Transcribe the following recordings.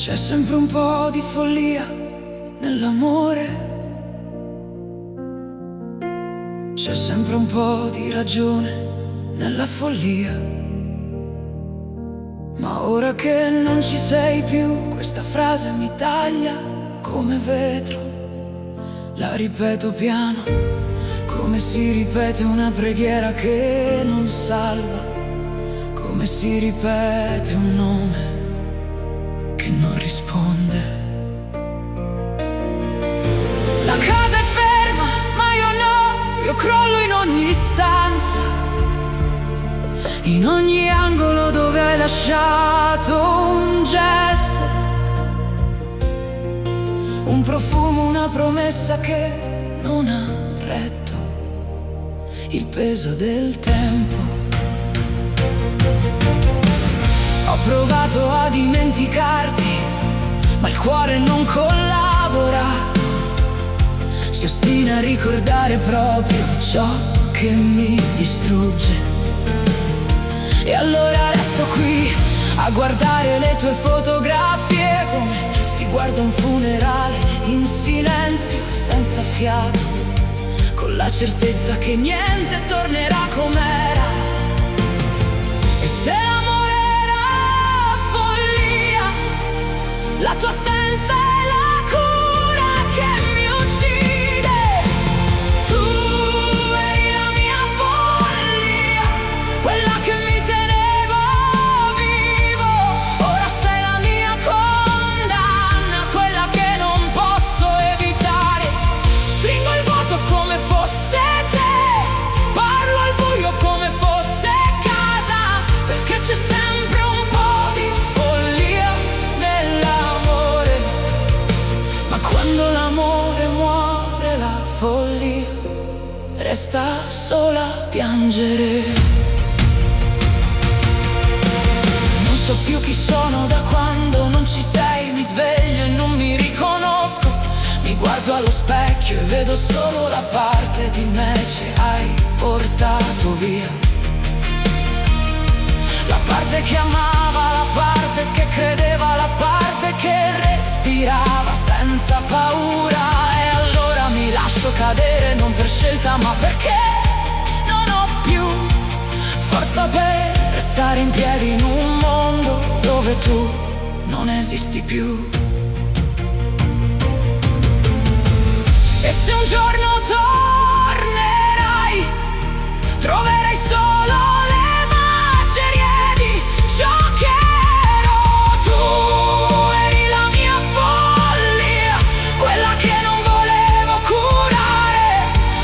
C'è sempre un po' di follia nell'amore, c'è sempre un po' di ragione nella follia. Ma ora che non ci sei più, questa frase mi taglia come vetro. La ripeto piano, come si ripete una preghiera che non salva, come si ripete un nome che non risponde. La casa è ferma, ma io no, io crollo in ogni stanza, in ogni angolo dove hai lasciato un gesto, un profumo, una promessa che non ha retto il peso del tempo. Ho provato a dimenticarti, ma il cuore non collabora, si ostina a ricordare proprio ciò che mi distrugge. E allora resto qui a guardare le tue fotografie, come si guarda un funerale in silenzio, senza fiato, con la certezza che niente tornerà com'era. E se l'amore era follia, la tua assenza è la cura che mi uccide. Tu eri la mia follia, quella che mi teneva vivo. Ora sei la mia condanna, quella che non posso evitare. Stringo il vuoto come fosse te, parlo al buio come fosse casa, perché c'è sempre un po' di follia nell'amore. Ma quando l'amore muore, la follia resta sola a piangere. Non so più chi sono da quando non ci sei, mi sveglio e non mi riconosco. Mi guardo allo specchio e vedo solo la parte di me che hai portato via. La parte che amava, la parte che credeva, la parte che respirava senza paura. E allora mi lascio cadere, non per scelta ma perché non ho più forza per restare in piedi in un mondo dove tu non esisti più. E se un giorno tornerai, troverai solo le macerie di ciò che ero. Tu eri la mia follia, quella che non volevo curare.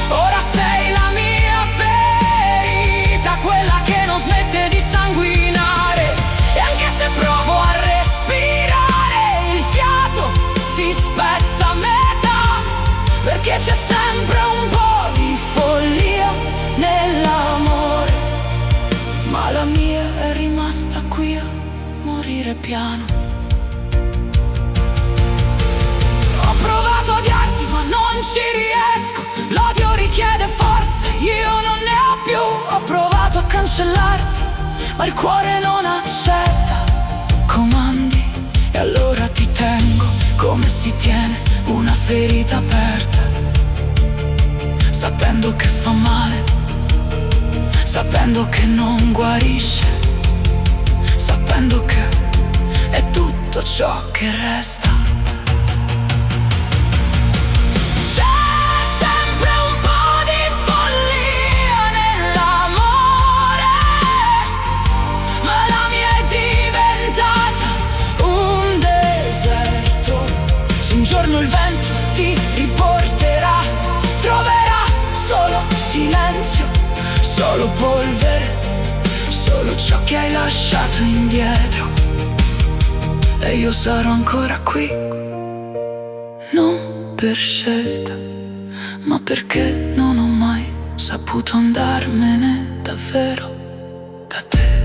Ora sei la mia ferita, quella che non smette di sanguinare. E anche se provo a respirare, il fiato si spezza a metà, perché c'è sempre un po' di follia nell'amore. Ma la mia è rimasta qui a morire piano. Ho provato a odiarti ma non ci riesco, l'odio richiede forza, io non ne ho più. Ho provato a cancellarti ma il cuore non accetta comandi. E allora ti tengo come si tiene una ferita aperta, sapendo che fa male, sapendo che non guarisce, sapendo che è tutto ciò che resta. C'è sempre un po' di follia nell'amore, ma la mia è diventata un deserto. Se un giorno il vento ti riporterà, troverà solo silenzio, solo polvere, solo ciò che hai lasciato indietro. E io sarò ancora qui, non per scelta, ma perché non ho mai saputo andarmene davvero da te.